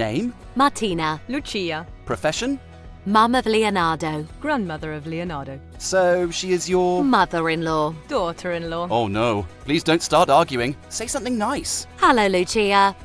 Name? Martina. Lucia. Profession? Mum of Leonardo. Grandmother of Leonardo. So she is your... Mother-in-law. Daughter-in-law. Oh no, please don't start arguing. Say something nice. Hello, Lucia.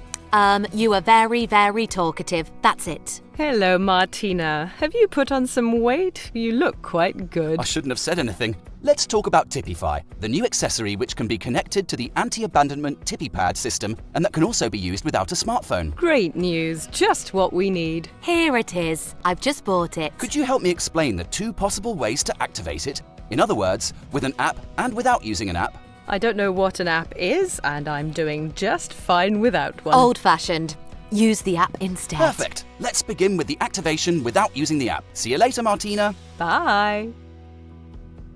You are very, very talkative. That's it. Hello, Martina. Have you put on some weight? You look quite good. I shouldn't have said anything. Let's talk about Tippy Fi, the new accessory which can be connected to the anti-abandonment Tippy Pad system and that can also be used without a smartphone. Great news. Just what we need. Here it is. I've just bought it. Could you help me explain the two possible ways to activate it? In other words, with an app and without using an app? I don't know what an app is, and I'm doing just fine without one. Old-fashioned. Use the app instead. Perfect. Let's begin with the activation without using the app. See you later, Martina. Bye.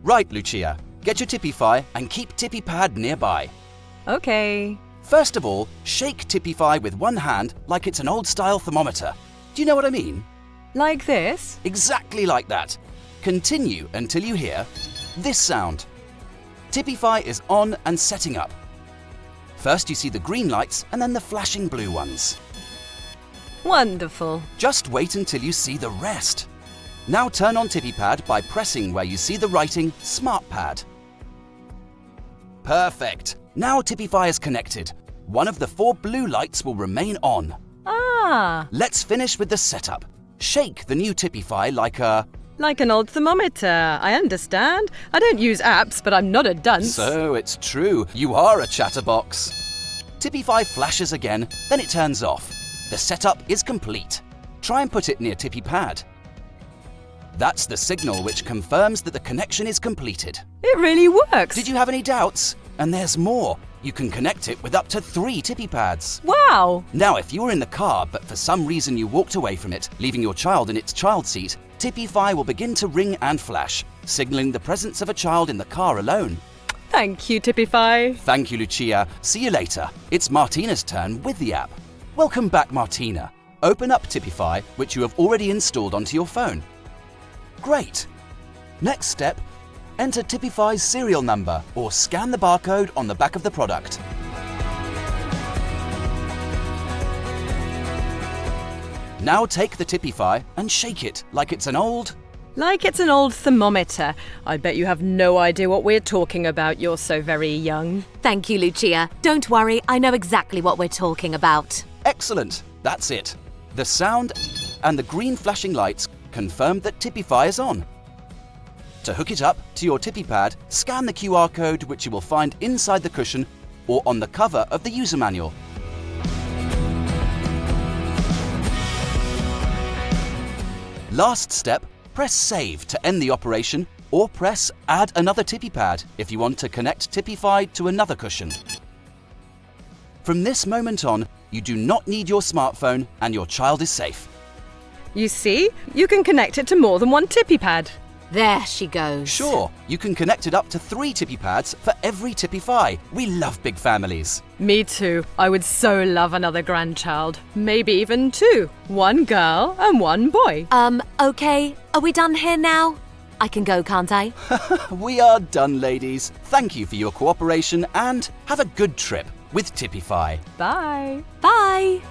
Right, Lucia. Get your Tippy Fi and keep Tippy Pad nearby. Okay. First of all, shake Tippy Fi with one hand like it's an old-style thermometer. Do you know what I mean? Like this? Exactly like that. Continue until you hear this sound. Tippy Fi is on and setting up. First you see the green lights and then the flashing blue ones. Wonderful. Just wait until you see the rest. Now turn on Tippy Pad by pressing where you see the writing Smart Pad. Perfect. Now Tippy Fi is connected. One of the 4 blue lights will remain on. Ah, Let's finish with the setup. Shake the new Tippy Fi like a... like an old thermometer. I understand. I don't use apps, but I'm not a dunce. So it's true, you are a chatterbox. Tippy Fi flashes again, then it turns off. The setup is complete. Try and put it near Tippy Pad. That's the signal which confirms that the connection is completed. It really works. Did you have any doubts? And there's more. You can connect it with up to 3 Tippy Pads. Wow. Now, if you were in the car, but for some reason you walked away from it, leaving your child in its child seat, Tippy Fi will begin to ring and flash, signaling the presence of a child in the car alone. Thank you, Tippy Fi. Thank you, Lucia. See you later. It's Martina's turn with the app. Welcome back, Martina. Open up Tippy Fi, which you have already installed onto your phone. Great. Next step, enter Tippy Fi's serial number or scan the barcode on the back of the product. Now take the Tippy Fi and shake it like it's an old... Like it's an old thermometer. I bet you have no idea what we're talking about. You're so very young. Thank you, Lucia. Don't worry, I know exactly what we're talking about. Excellent. That's it. The sound and the green flashing lights confirm that Tippy Fi is on. To hook it up to your Tippy Pad, scan the QR code which you will find inside the cushion or on the cover of the user manual. Last step, press Save to end the operation or press Add another Tippy Pad if you want to connect Tippy Fi to another cushion. From this moment on, you do not need your smartphone and your child is safe. You see, you can connect it to more than one Tippy Pad. There she goes. Sure, you can connect it up to 3 Tippy Pads for every Tippy Fi. We love big families. Me too. I would so love another grandchild. Maybe even 2. 1 girl and 1 boy. Okay. Are we done here now? I can go, can't I? We are done, ladies. Thank you for your cooperation and have a good trip with Tippy Fi. Bye. Bye.